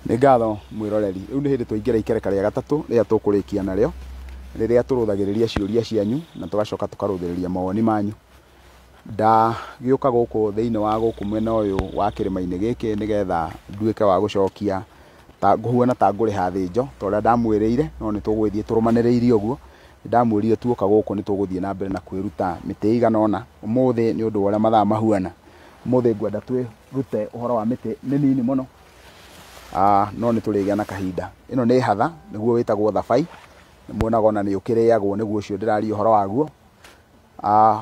Nĩ ngatho mwĩroreri. Rĩu nĩ hĩndĩ twaingĩra ikereka rĩa gatatũ rĩrĩa tũkũrĩkia narĩo, rĩrĩa tũrũthagĩrĩria ciũria cianyu na tũgacoka tũkarũthĩrĩria mawoni manyu. Ndagĩũka gũkũ thĩinĩ wa gũkũ mwena ũyũ wa kĩrĩma-inĩ gĩkĩ nĩgetha nduĩke wa gũcokia nguhuana ta ngũrĩha thĩnjo ta ũrĩa ndamwĩrĩire, no nĩ tũgũgĩthiĩ tũrũmanĩrĩirie ũguo. Ndamwĩrire tuoka gũkũ nĩ tũgũthiĩ na mbere na kwĩruta mĩtĩ ĩigana ũna. Ũmũthĩ nĩ ũndũ wa ũrĩa mathaa mahuana, ũmũthĩ ngwenda twĩrute ũhoro wa mĩtĩ mĩnini mũno, no nĩ tũrĩgĩa na kahinda. Ĩno nĩ hatha, nĩguo wĩtagwo thabai, nĩmuonaga ona nĩ ũkĩrĩagwo, nĩguo ũcio ndĩraria ũhoro waguo.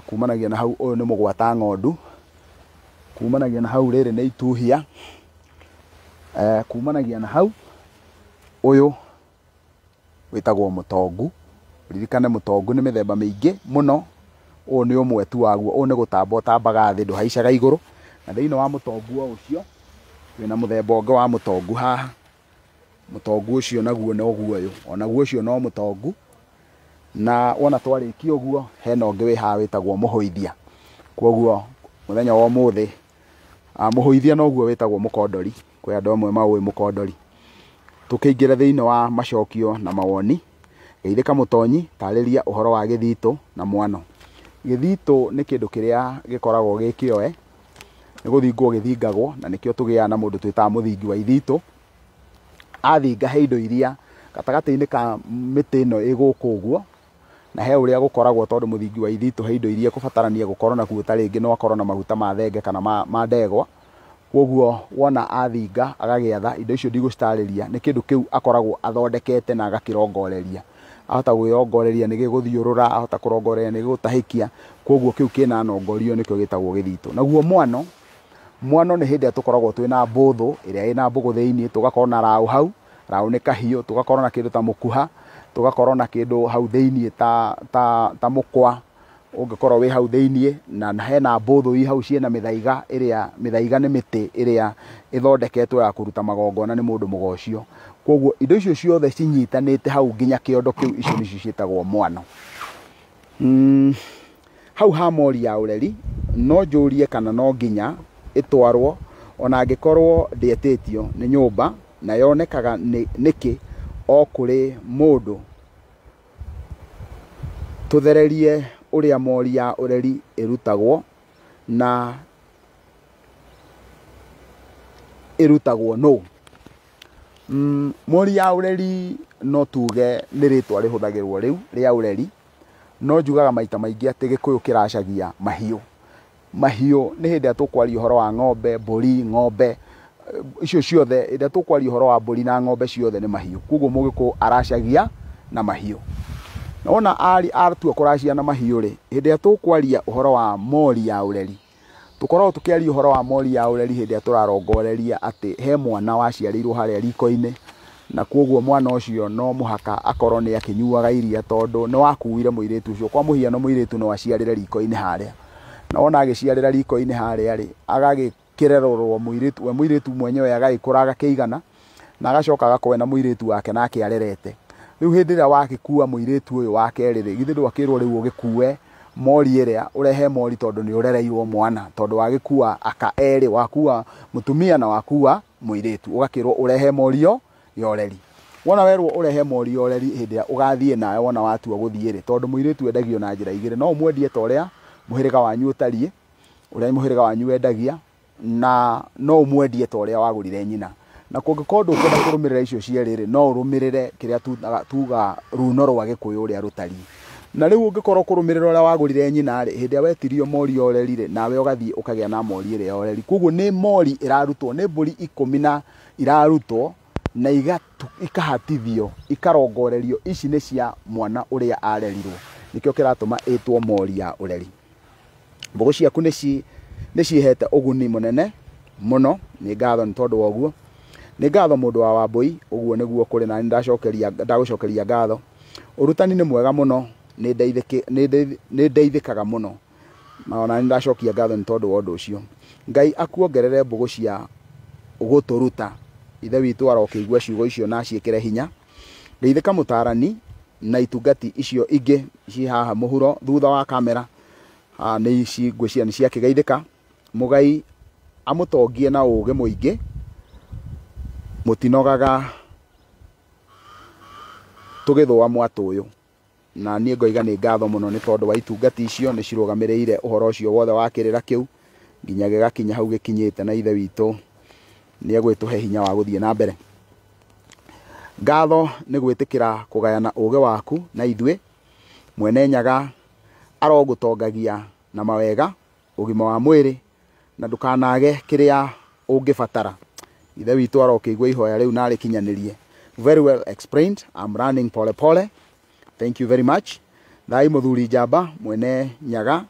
Kumanagia na hau, ũyũ nĩ mũgwata ng'ondu. Kumanagia na hau, rĩrĩ nĩ ituhia. Kumanagia na hau, ũyũ wĩtagwo mũtongu. Ririkane mũtongu nĩ mĩthemba mĩingĩ mũno, ũyũ nĩ ũmwe tu waguo. Ũyũ nĩ gũtamba ũtambaga thĩ, ndũhaicaga igũrũ. Na thĩinĩ wa mũtongu o ũcio twĩna mũthemba ũngĩ wa mũtongu haha. Mũtongu ũcio naguo no guoyo, onaguo ũcio no mũtongu. Na wona twarĩkia ũguo, hena ũngĩ wĩ haha wĩtagwo mũhũithia. Koguo mũthenya wa ũmũthĩ, mũhũithia noguo wĩtagwo mũkondori, kwĩ andũ amwe maũĩ mũkondori. Tũkĩingĩra thĩinĩ wa macokio na mawoni, geithĩka mũtonyi, tarĩria ũhoro wa gĩthitũ na mwano. Gĩthitũ nĩ kĩndũ kĩrĩa gĩkoragwo gĩ kĩoe, nĩ gũthingwo gĩthingagwo, na nĩkĩo tũgĩaga na mũndũ twĩtaga mũthingi wa ithitũ. Athinga he indo iria gatagatĩ-inĩ ka mĩtĩ ĩno ĩ gũkũ ũguo, na he ũrĩa gũkoragwo, tondũ mũthingi wa ithitũ he indo iria kũbatarania gũkorwo nakuo, ta rĩngĩ no akorwo na maguta ma thenge kana ma ndegwa. Koguo wona athinga agagĩatha, indo icio ndigũcitarĩria, nĩ kĩndũ kĩu akoragwo athondekete na agakĩrongoreria. Ahota gwĩrongoreria nĩ gĩgũthiũrũra, ahota kũrongoreria nĩ gĩgũtahĩkia, koguo kĩu kĩna nongorio nĩkĩo gĩtagwo gĩthitũ. Naguo mwano, mwano nĩ hĩndĩ ĩrĩa tũkoragwo twĩna mbũthũ ĩrĩa ĩna mbũgũ thĩinĩ, tũgakorwo na raũ hau, raũ nĩ kahiũ, tũgakorwo na kĩndũ ta mũkuha, tũgakorwo na kĩndũ hau thĩinĩ ta mũkwa ũngĩkorwo wĩ hau thĩinĩ, na hena mbũthũ i hau ciĩna mĩthaiga, ĩrĩa mĩthaiga nĩ mĩtĩ ĩrĩa ĩthondeketwo ya kũruta magongona nĩ mũndũ mũgocio. Koguo indo icio ciothe cinyitanĩte hau nginya kĩondo kĩu, icio nĩcio ciĩtagwo mwano. Hau ha mori ya ũreri, no njũrie kana no nginya ĩtwarwo, ona angĩkorwo ndĩetĩtio nĩ nyũmba, na yonekaga nĩkĩ o kũrĩ mũndũ. Tũthererie ũrĩa mori ya ũreri ĩrutagwo, na ĩrutagwo nũ. Mori ya ũreri no tuge nĩ rĩtwa rĩhũthagĩrwo rĩu rĩa ũreri, no njugaga maita maingĩ atĩ Gĩkũyũ kĩracagia mahiũ. Mahiũ nĩ hĩndĩ ĩrĩa tũkwaria ũhoro wa ng'ombe, mbũri, ng'ombe, icio ciothe, hĩndĩ ĩrĩa tũkwaria ũhoro wa mbũri na ng'ombe ciothe nĩ mahiũ. Koguo Mũgĩkũyũ aracagia na mahiũ. Na wona atua kũracia na mahiũ rĩ, hĩndĩ ĩrĩa tũkwaria ũhoro wa mori ya ũreri, tũkoragwo tũkĩaria ũhoro wa mori ya ũreri hĩndĩ ĩrĩa tũrarongoreria atĩ he mwana waciarĩirwo harĩa riko-inĩ, na koguo mwana ũcio no mũhaka akorwo nĩ akĩnyuaga iria, tondũ nĩ wakuire mũirĩtu ũcio. Kwa mũhiano mũirĩtu no aciarĩre riko-inĩ harĩa, na wona agĩciarĩra riko-inĩ harĩa rĩ, agagĩkĩrerorwo mũirĩtu, we mũirĩtu mwenyewe agagĩkũra agakĩigana, na agacoka agakorwo na mũirĩtu wake nake arerete. Rĩu hĩndĩ ĩrĩa wakĩkua mũirĩtu ũyũ wa kerĩ rĩ, githĩ ndwakĩrwo rĩu ũgĩkue mori ĩrĩa, ũrehe mori tondũ nĩ ũrereirwo mwana, tondũ wagĩkua aka erĩ, wakua mũtumia na wakua mũirĩtu, ũgakĩrwo ũrehe mori ya ũreri. Wona werwo ũrehe mori ya ũreri, hĩndĩ ĩrĩa ũgathiĩ nawe wona watua gũthiĩ rĩ, tondũ mũirĩtu endagio na njĩra igĩrĩ, no ũmwendie ta ũrĩa mũhĩrĩga wanyu ũtariĩ, ũrĩa mũhĩrĩga wanyu wendagia, na no ũmwendie ta ũrĩa wagũrire nyina. Na kũngĩkorwo ndũkwenda kũrũmĩrĩra icio cierĩ rĩ, no ũrũmĩrĩre kĩrĩa tuga runo rwa Gĩkũyũ ũrĩa rũtariĩ. Na rĩu ũngĩkorwo kũrũmĩrĩra ũrĩa wagũrire nyina rĩ, hĩndĩ ĩrĩa wetirio mori ya ũreri rĩ, nawe ũgathiĩ ũkagĩa na mori ĩrĩa ya ũreri. Koguo nĩ mori ĩrarutwo, nĩ mbũri 10 na irarutwo, na ikahatithio, ikarongorerio, ici nĩ cia mwana ũrĩa arerirwo, nĩkĩo kĩratũma ĩtwo mori ya ũreri. Mbũgũ ciaku nĩ ciĩhete ũguni mũnene mũno, nĩ ngatho nĩ tondũ wa ũguo. Nĩ ngatho mũndũ wa Wambũi, ũguo nĩguo kũrĩ, na ndagũcokeria ngatho. Ũrutani nĩ mwega mũno, nĩ ndeithĩkaga mũno, na ona nĩ ndacokia ngatho nĩ tondũ wa ũndũ ũcio. Ngai akuongerere mbũgũ cia gũtũruta. Ithe witũ arokĩigua ciugo icio na ciĩkĩre hinya. Geithĩka mũtarani na itungati icio ingĩ ci haha mũhuro thutha wa kamera, nĩ ngwĩciria nĩ ciakĩgeithĩka. Mũgai amũtongie na ũũgĩ mũingĩ, mutinogaga tugithwa mwatu uyu na nie ngoiga ni ngatho muno ni tondu wa itungati icio ni cirugamirire uhoro ucio wothe wa kirira kiu nginya gigakinya hau gikinyite na ithe witu ni egwituhe hinya wa guthie na mbere. Ngatho ni gwitikira kugayana uge waku na ithwe Mwene Nyaga arogutongagia na mawega ugima wa mwiri na ndukanage kiria ungibatara. Ithe witu arokigwa ihoya riu na rikinyanirie. Very well explained. I'm running pole pole. Thank you very much. Thai muthuri njamba Mwene Nyaga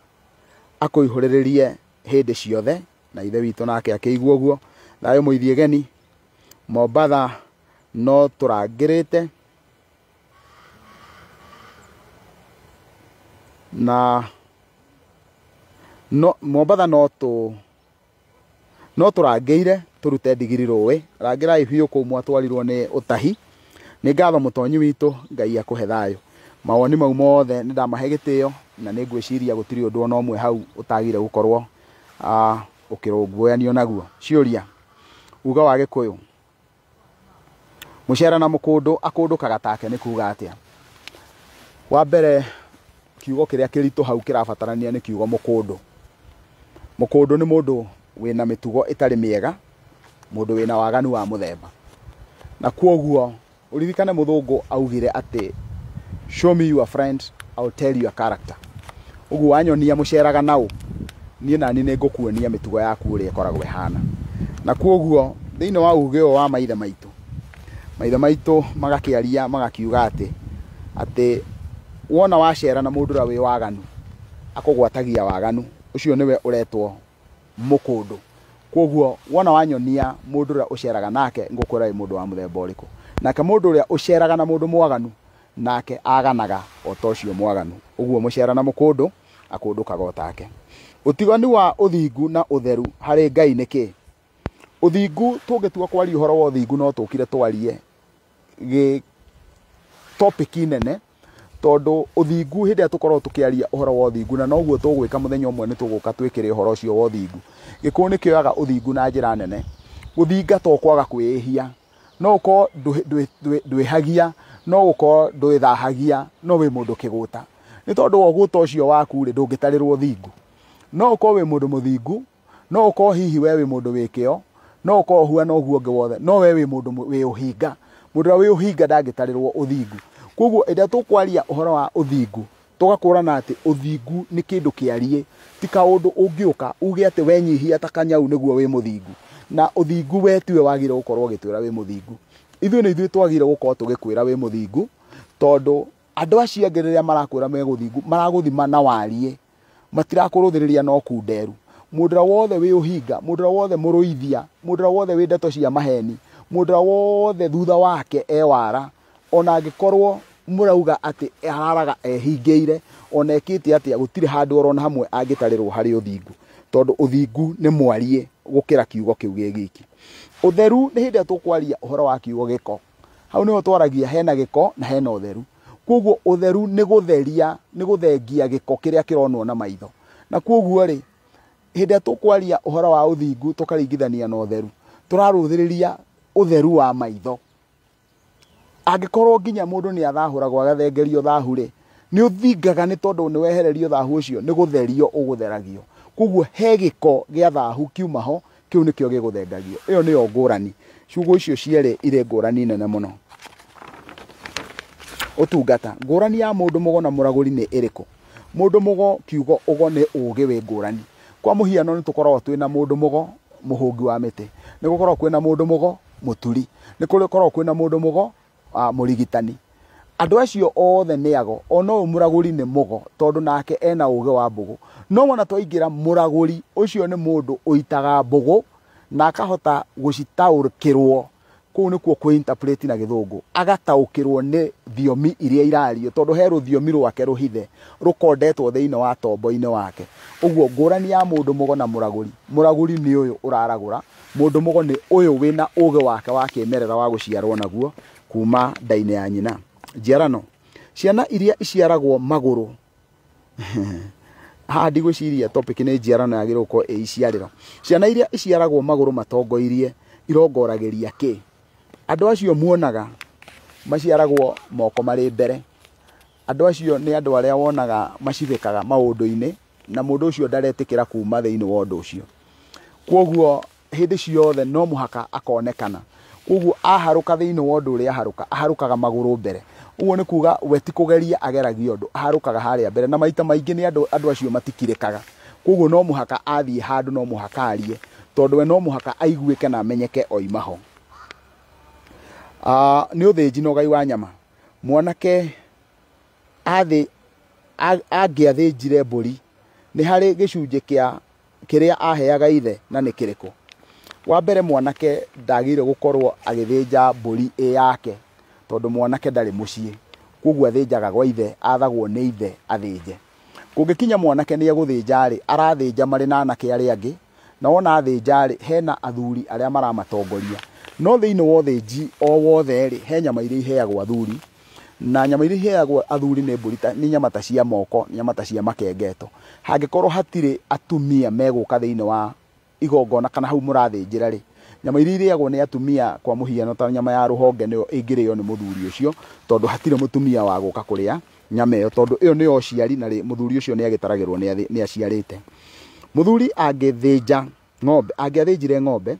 akuihuririe hindi ciothe na ithe witu nake akigwa guo. Thai muithie geni Mombatha no turangirite na no Mombatha no turangeire turute ndigiri ruwe rangirai biu ku mwatwarirwo ni utahi. Ni ngatho mutonyi witu Ngai akuhe thayo. Mawoni mau mothe ni ndamahe gitio na ni ngwiciria gutiri undu ona umwe hau utagire gukorwo ukirunguanio naguo. Ciuria uga wa Gikuyu mucera na mukundu akundukaga take ni kuga atia. Wa mbere kiugo kiria kirito hau kirabatarania ni kiugo mukundu. Mukundu ni mundu wina mitugo itari miega, mundu wina waganu wa muthemba. Na kuoguo uririkane muthungu augire ati show me your friend, I'll tell you your character. Ugu wanyonia muceraga nau nie nani ni ngukuonia mitugo yaku uri ikoragwo ihana. Na kuoguo thiini wa ugeo wa maithe maitu magakiaria magakiuga ati wona wacera na mundu ra wi waganu akugwatagia waganu ucio niwe uretwo mukundu. Kuoguo wona wanyonia mundu ra uceraga nake ngukura mundu wa muthemba uriku. Nake mundu ria uceraga na mundu mwaganu nake aganaga otocio mwaganu. Uguo mucera na mukundu akundukaga otake. Utigani wa uthingu na utheru hari Ngai niki? Uthingu tungitua kwaria uhoro wa uthingu no tukire twarie topic nene tondu uthingu hindi atukorwo tukiaria uhoro wa uthingu na noguo tugwika muthenya umwe ni tuguka twikire uhoro ucio wa uthingu. Gikuyu ni kioyaga uthingu na njira nene. Guthinga to kwaga kwihia no uko ndwihagia no uko ndwithahagia no wi mundu kiguta. Ni tondu wa guta ucio waku ri ndungitarirwo uthingu. No uko wi mundu muthingu no uko hihi we wi mundu wikio no uko huana uguo nge wothe no we wi mundu wi uhinga. Mundu ra wi uhinga ndangitarirwo uthingu. Koguo enda tukwaria uhoro wa uthingu tugakurana ati uthingu ni kindu kiarie ti kaundu ungiuka uge ati wenyihia ta kanyau niguo wi muthingu. Na uthingu we tiwe wagire gukorwo gitwira wi muthingu. Ithuĩ nĩ ithuĩ twagire gukorwo tugikwira wi muthingu tondu andu acio angĩ rĩrĩa marakwĩra me guthingu maraguthima na warie matirakurũthĩrĩria no kunderu. Mundu ra wothe wi uhinga, mundu ra wothe muruithia, mundu ra wothe wi ndeto cia maheni, mundu ra wothe thutha wake wara ona angikorwo murauga ati araraga ehingeire ona ekite ati gutire handu orona hamwe angitarirwo hari uthingu tondu uthingu ni mwarie gukira kiugo kiu giki. Utheru ni hindi tukwaria uhoro wa kiugo giko. Hau niho twaragia hena giko na hena utheru. Koguo utheru ni gutheria ni guthengia giko kiria kironwo na maitho. Na koguo ri hindi tukwaria uhoro wa uthingu tukaringithania na utheru turaruthiriria utheru wa maitho. Angikorwo nginya mundu ni athahuragwo agathengerio thahu ri ni uthingaga ni tondu ni wehererio thahu ucio ni gutherio ugutheragio. Koguo he giko gia thahu kiuma ho kiu nikio giguthengagio. Iyo niyo ngurani. Ciugo icio ciere ire ngurani nene muno. Utungata ngurani ya mundu mugo na muraguri ni iriku? Mundu mugo kiugo ugo ni ugi wi ngurani. Kwa muhiano ni tukoragwo twina mundu mugo muhungi wa miti, ni gukorwo kwina mundu mugo muturi, ni gukorwo kwina mundu mugo murigitani. Andu acio othe ni ago ono umuraguri ni mugo tondu nake ena uge wa mbugu. No wona twaingira muraguri ucio ni mundu uitaga mbugu na akahota gucitaurikirwo kuu ni kuo interpret na githungu agataukirwo ni thiomi iria irario tondu he ruthiomi rwake ruhithe rukondetwo thiini wa tombo-ini wake. Uguo ngurani ya mundu mugo na muraguri ni uyu uraragura, mundu mugo ni uyu wina uge wake wa kimerera wa guciarwo naguo kuma ndaini ya nyina. Njiarano ciana iria iciaragwo maguru hadi gwiciria topic ni njiarano yagirwo ko iciariro. Ciana iria iciaragwo maguru matongoirie irongorageria ki? Andũ acio muonaga maciaragwo moko marĩ mbere. Andũ acio nĩ andũ arĩa wonaga macithĩkaga maũndũ-inĩ, na mũndũ ũcio ndaretĩkĩra kuma thĩinĩ wa ũndũ ũcio. Kwoguo hĩndĩ ciothe no mũhaka akonekana. Kwoguo aharũka thĩinĩ wa ũndũ ũrĩa aharũkaga magũrũ mbere. Ũguo nĩ kuga we ti kũgeria ageragia ũndũ, aharũkaga harĩa mbere, na maita maingĩ nĩ andũ acio matikirĩkaga. Kwoguo no mũhaka athiĩ handũ, no mũhaka arie, tondũ we no mũhaka aiguĩke na amenyeke oima ho. Nĩ ũthĩnji na ũgai wa nyama. Mwanake angĩathĩnjire mbũri, nĩ harĩ gĩcunjĩ kĩrĩa aheaga ithe, na nĩ kĩrĩkũ? Wa mbere, mwanake ndagĩrĩire gũkorwo agĩthĩnja mbũri ĩ yake, tondũ mwanake ndarĩ mũciĩ. Kwoguo athĩnjaga gwa ithe, athagwo nĩ ithe athĩnje. Kũngĩkinya mwanake nĩ egũthĩnja-rĩ, arathĩnja marĩ na anake arĩa angĩ, na wona athĩnja-rĩ, hena athuri arĩa maramatongoria. No thĩinĩ wa ũthĩnji o wothe-rĩ, he nyama iria iheagwo athuri, na nyama iria iheagwo athuri nĩ nyama ta cia moko, nyama ta cia makengeto. Hangĩkorwo hatirĩ atumia megũka thĩinĩ wa igongona kana hau mũrathĩnjĩra-rĩ, nyama iria irĩagwo nĩ atumia, kwa mũhiano ta nyama ya rũhonge nĩyo ĩngĩrĩo nĩ mũthuri ũcio, tondũ hatirĩ mũtumia wa gũka kũrĩa nyama ĩyo, tondũ ĩyo nĩyo ũciari, na mũthuri ũcio nĩ agĩtaragĩrwo nĩ aciarĩte. Mũthuri angĩthĩnja ng'ombe, angĩathĩnjire ng'ombe,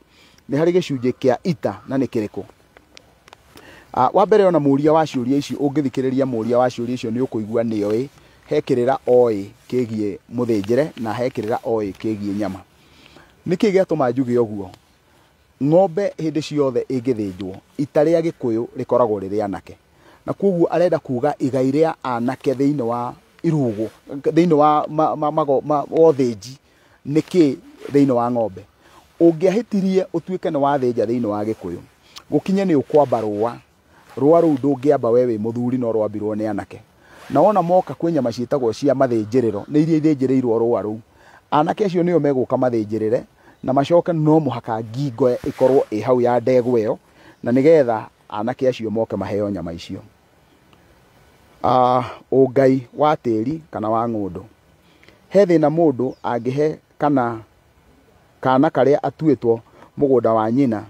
nĩ harĩ gĩcunjĩ kĩa ita, na nĩ kĩrĩkũ? Wa mbere, ona mũria wa ciũria ici, ũngĩthikĩrĩria mũria wa ciũria icio nĩ ũkũigua nĩoĩ he kĩrĩra oĩ kĩgiĩ mũthĩnjĩre, na he kĩrĩra oĩ kĩgiĩ nyama. Nĩkĩ gĩatũma njuge ũguo? Ng'ombe hĩndĩ ciothe ĩngĩthĩnjwo, ita rĩa Gĩkũyũ rĩkoragwo rĩrĩ anake, na kwoguo arenda kuga igai rĩa anake thĩinĩ wa irugũ, thĩinĩ wa ũthĩnji nĩkĩ thĩinĩ wa ng'ombe. Ũngĩahĩtirie ũtuĩke nĩ wathĩnja thĩinĩ wa Gĩkũyũ, gũkinye nĩ ũkwamba rũa rũu ndũngĩamba we wĩ mũthuri, no rwambirwo nĩ anake. Na wona moka kwĩ nyama ciĩtagwo cia mathĩnjĩrĩro, nĩ iria ithĩnjĩrĩirwo rũa rũu, anake acio nĩo megũka mathĩnjĩrĩre, na macoke no mũhaka ngingo ĩkorwo ĩ hau ya ndegwa ĩyo, na nĩgetha anake acio moke maheo nyama icio. Ũngai wa tĩri kana wa ng'ũndũ. He thĩna mũndũ angĩhe kana karĩa atuĩtwo mũgũnda wa nyina.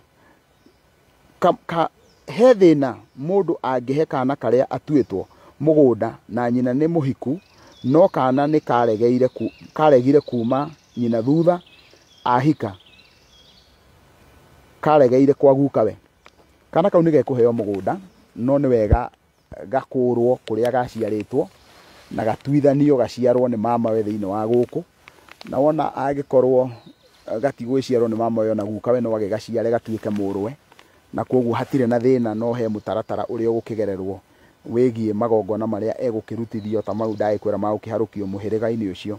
He thĩna mũndũ angĩhe kana karĩa atuĩtwo mũgũnda na nyina nĩ mũhiku, no kana nĩ karegire kuma nyina thutha ahika, karegeire kwa gukawe. Kana kau nĩ gekũheo mũgũnda, no nĩ wega gakũrwo kũrĩa gaciarĩtwo, na gatuithanio gaciarwo nĩ mamawe thĩinĩ wa gũkũ. Na wona angĩkorwo gatigwĩciarwo nĩ mamawe ona gukawe, no gaciare gatuĩke mũrũwe, na kwoguo hatirĩ na thĩna, no he mũtaratara ũrĩa ũgũkĩgererwo wĩgiĩ magongona marĩa egũkĩrutithio, ta mau ndagĩkwĩra magũkĩharũkio mũhĩrĩga-inĩ ũcio.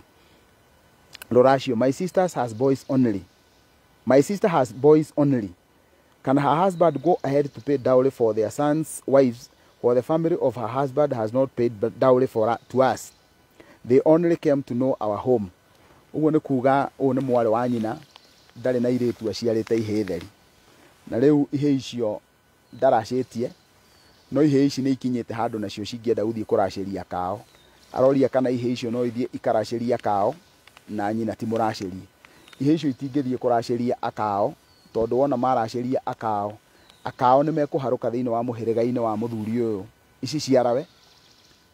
Rũracio, my sister has boys only. My sister has boys only. Can her husband go ahead to pay dowry for their sons' wives, for the family of her husband has not paid dowry to us? They only came to know our home. Ũguo nĩ kuga ũũ nĩ mwarĩ wa nyina, ndarĩ na irĩtu aciarĩte ihĩ theri. Na rĩu ihĩ icio ndaracĩtie, no ihĩ ici nĩ ikinyĩte handũ nacio cingĩenda gũthiĩ kũracĩria kao. Aroria kana ihĩ icio no ithiĩ ikaracĩria kao, na nyina ti mũracĩri. Ihĩ icio itingĩthiĩ kũracĩria akao, tondũ wona maracĩria akao nĩ mekũharũka thĩinĩ wa mũhĩrĩga-inĩ wa mũthuri ũyũ.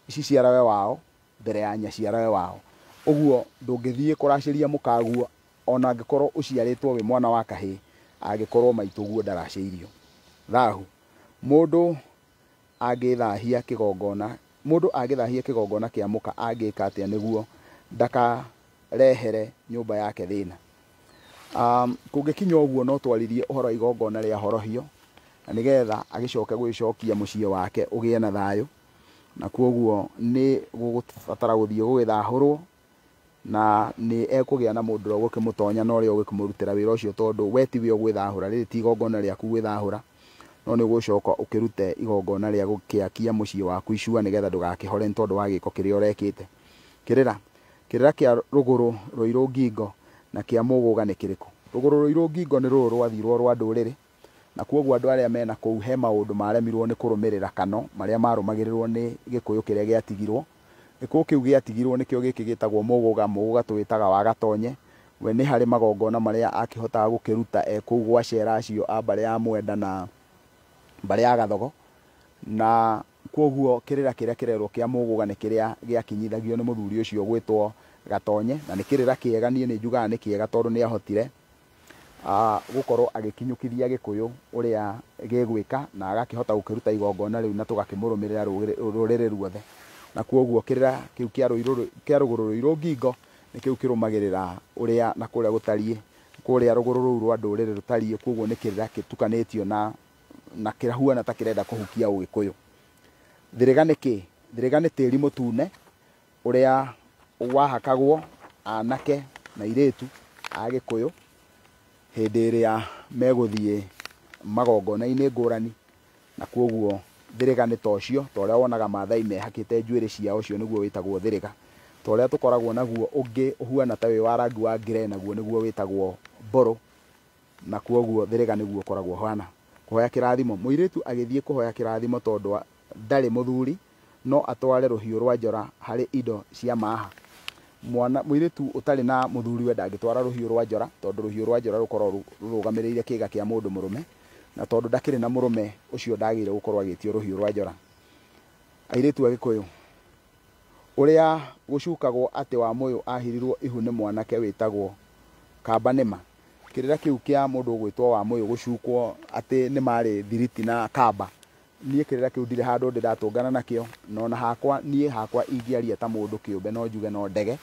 Ici ciarawe wao mbere ya nyaciarawe wao. Ũguo ndũngĩthiĩ kũracĩria mũkaguo, ona angĩkorwo ũciarĩtwo wĩ mwana wa kahĩĩ, angĩkorwo maitũguo ndaracĩirio. Thahu, mũndũ angĩthahia kĩgongona kĩa mũka angĩka atĩa nĩguo ndakarehere nyũmba yake thĩna? Kũngĩkinya ũguo no twaririe ũhoro wa igongona rĩa horohio, na nĩgetha agĩcoke gwĩcokia mũciĩ wake ũgĩe na thayũ, na kwoguo nĩ gũgũbatara gũthiĩ gũgĩthahũrwo, na nĩ ekũgĩa na mũndũ ũrĩa ũgũkĩmũtonya na ũrĩa ũgũkĩmũrutĩra wĩra ũcio, tondũ we tiwe ũgwĩthahũra, rĩrĩ ti igongona rĩaku gwĩthahũra, no nĩ ũgũcoka ũkĩrute igongona rĩa gũkĩakia mũciĩ waku icua, nĩgetha ndũgakĩhore nĩ tondũ wa gĩko kĩrĩa ũrekĩte. Kĩrĩra kĩa rũgũrũ rũirũ ngingo na kĩa mũgũga nĩ kĩrĩkũ? Rũgũrũ rũirũ ngingo nĩ rũrũ rwathirwo rwa ndũrĩrĩ, na kwoguo andũ arĩa mena kũu he maũndũ maremirwo nĩ kũrũmĩrĩra kano marĩa marũmagĩrĩrwo nĩ Gĩkũyũ kĩrĩa gĩatigirwo. Gĩkũyũ kĩu gĩatigirwo nĩkĩo gĩkĩ gĩtagwo mũgũga tũwĩtaga wa gatonye. We nĩ harĩ magongona marĩa akĩhotaga gũkĩruta kũu gwa cera acio a mbarĩ ya Mwenda mbare ya Gathogo, na kwoguo kirira kiria kirerwo kia Muguga ni kiria giakinyithagio ni muthuri ucio gwitwo Gatonye, na ni kirira kiega, nie ni njugaga ni kiega tondu ni ahotire gukorwo agikinyukithia Gikuyu uria gegwika na agakihota gukiruta igongona riu na tugakimurumirira ruriri ruothe, na kwoguo kirira kiu kia ruguru ruiru ngingo ni kiu kirumagirira uria na kuria gutarie kuria ruguru ruu rwa nduriri rutarie, kwoguo ni kirira kitukanitio na kirahuana ta kirenda kuhukia Ugikuyu. Thiriga ni ki? Thiriga ni tiri mutune uria wahakagwo anake na iritu a Gikuyu hindi iria meguthie magongona-ini ngurani, na kwoguo thiriga ni tocio toria wonaga Maathai mehakite njuiri ciao, ucio niguo witagwo thiriga. Toria tukoragwo naguo ungi uhuana ta wi wa rangi wa ngire, naguo niguo witagwo mburu, na kwoguo thiriga niguo ukoragwo hana kuhoya kirathimo. Muiritu agithie kuhoya kirathimo tondu ndari muthuri no atware ruhiu rwa njora hari indo cia maha. Mwana muiritu utari na muthuri we ndangitwara ruhiu rwa njora tondu ruhiu rwa njora rukorwo rurugamiriire kiiga kia mundu murume, na tondu ndakiri na murume ucio ndagire gukorwo agitio ruhiu rwa njora. Airitu a Gikuyu uria gucukagwo ati wa Muyu ahirirwo ihu ni mwanake witagwo Kamba nima. Kirira kiu kia mundu gwitwo wa Muyu gucukwo ati ni mari thiriti na Kamba, nie kirira kiu ndire handu ndiratungana nakio, no na hakwa ingiaria ta mundu kiumbe no njuge no ndege,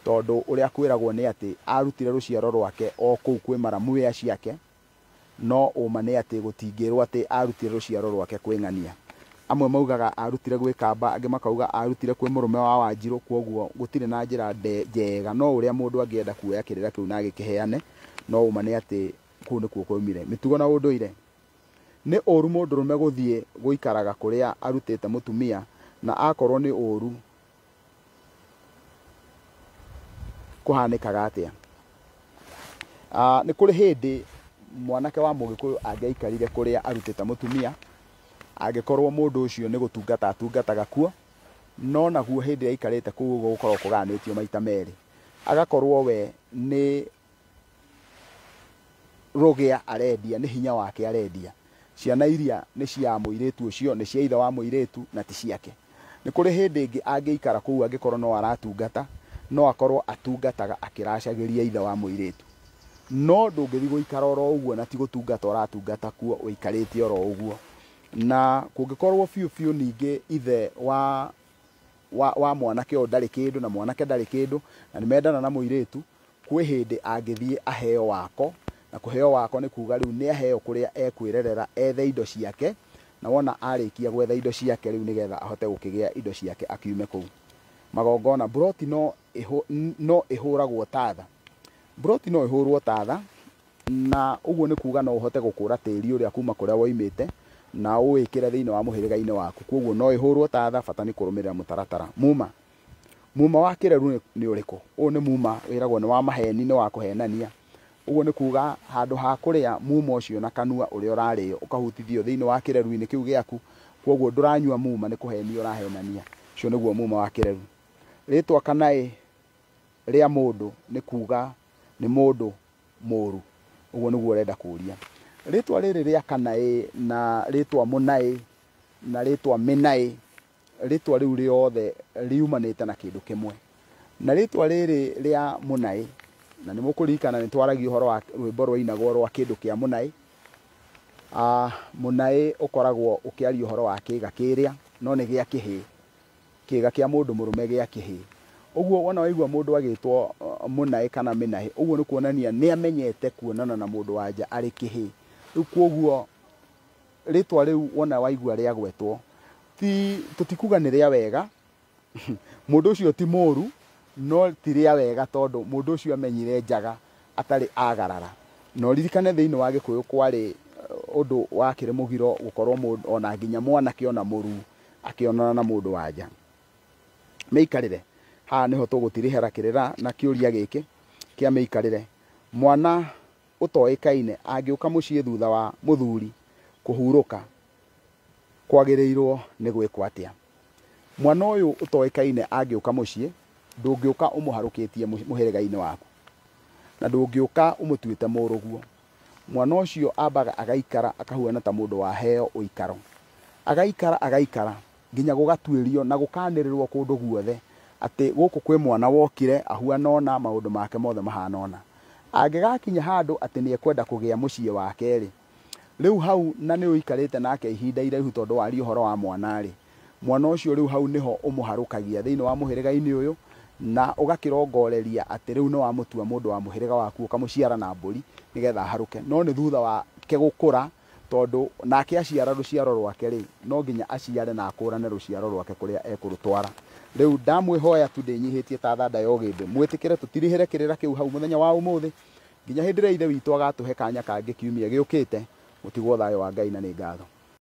tondu uria kwiragwo ni ati arutire ruciaro rwake o kuu kwi maramu ya ciake, no uma ni ati gutingirwo ati arutire ruciaro rwake kwing'ania. Amwe maugaga arutire gwi Kamba, angi makauga arutire kwi murume wa Wanjiru, kwoguo gutire na njira njega no uria mundu angienda kuoya kirira kiu na agikiheane, no uma ni ati kuu nikuo kwaumire. Mitugo na unduire ni uru mundurume guthie guikaraga kuria arutite mutumia, na akorwo ni uru kuhanikaga atia. Ni kuri hindi mwanake wa Mugikuyu angiaikarire kuria arutite mutumia, angikorwo mundu ucio ni gutungata atungataga kuo, no naguo hindi ya ikarite kuu gukorwo kuganitio maita meri, agakorwo we ni rugia arendia, ni hinya wake arendia. Ciana iria ni cia muiritu ucio, ni cia ithe wa muiritu na ti ciake. Ni kuri hindi ingi angiikara kuu angikorwo no aratungata, no akorwo atungataga akiracagiria ithe wa muiritu, no ndungithii guikara oro uguo na ti gutungata uratungata kuo uikarite oro uguo. Na kungikorwo biu ningi ithe wa mwanake o ndari kindu na mwanake ndari kindu na nimendana na muiritu, kwi hindi angithie aheo wako, na kuheo wako ni kuga riu ni aheo kuria ekwirerera ethe indo ciake, na wona arikia gwetha indo ciake riu nigetha ahote gukigia indo ciake akiume kuu. Magongona broti no ihuragwo tatha, broti no ihurwo tatha, na uguo ni kuga no uhote gukura tiri uria kuma kuria woimite na uwikire thiini wa muhiriga-ini waku, kwoguo no ihurwo tatha, bata ni kurumirira mutaratara. Muma wa kireru ni uriku? U ni muma wiragwo ni wa maheni, ni wa kuhenania. Uguo ni kuga handu ha kuria muma ucio na kanua uria urario ukahutithio thiini wa kireru-ini kiu giaku, kwoguo nduranyua muma, ni kuhenia urahenania. Cio niguo muma wa kireru. Ritwa Kanae ria mundu ni kuga ni mundu muru, uguo niguo urenda kuria. Ritwa riri ria Kanae na ritwa Munae na ritwa Minae, ritwa riu riothe riumanite na kindu kimwe. Na ritwa riri ria Munae, na ni mukuririkana ni twaragio horo wa rwimbo rwainagwo rwa kindu kia Munae. Munae ukoragwo ukiaria horo wa kiiga kiria, no ni gia kihii, kiiga kia mundu murume gia kihii. Uguo wona waigua mundu agitwo Munae kana Minae, uguo ni kuonania ni amenyete kuonana na mundu wanja ari kihii. Riu kwoguo ritwa riu wona waigua ria gwetwo, tutikuga ni ria wega mundu ucio ti muru, no ti ria wega tondu mundu ucio amenyire njaga atari agarara. No ririkane thiini wa Gikuyu kwari undu wakire mugiro gukorwo mundu ona nginya mwanake ona muru akionana na mundu wanja. Meikarire ha niho tugutirihera kirira na kiuria giki kia meikarire. Mwana utoikaine angiuka mucii thutha wa muthuri kuhuruka, kwagirirwo ni gwikwo atia? Mwana uyu utoikaine angiuka mucii, ndungiuka umuharukitie muhiriga-ini waku, na ndungiuka umutuite muruguo. mwana ũcio ambaga agaikara akahuana ta mũndũ waheo ũikaro, agaikara nginya gũgatuĩrio na gũkanĩrĩrwo kũndũ guothe atĩ gũkũ kwĩ mwana wokire ahuana ona, maũndũ make mothe mahana ona. Angĩgakinya handũ atĩ nĩekwenda kũgĩa mũciĩ wake rĩ, rĩu hau na nĩ ũikarĩte nake ihinda iraihu tondũ waria ũhoro wa mwana rĩ, mwana ũcio rĩu hau nĩho ũmũharũkagia thĩinĩ wa mũhĩrĩga-inĩ ũyũ, na ũgakĩrongoreria atĩ rĩu nĩ wamũtua mũndũ wa mũhĩrĩga waku, ũkamũciara na mbũri nĩgetha aharũke. No nĩ thutha wake gũkũra, tondũ nake aciara rũciaro rwake rĩ, no nginya aciare na akũrane rũciaro rwake kũrĩa ekũrũtwara. Rĩu ndamwĩhoya tu ndĩnyihĩtie ta thanda ya ũgĩmbĩ, mwĩtĩkĩre tũtirihĩre kĩrĩra kĩu hau mũthenya wa ũmũthĩ nginya hĩndĩ ĩrĩa ithe witũ agatũhe kanya kangĩ kiumia gĩũkĩte. Mũtigwo thayũ wa Ngai na nĩ ngatho.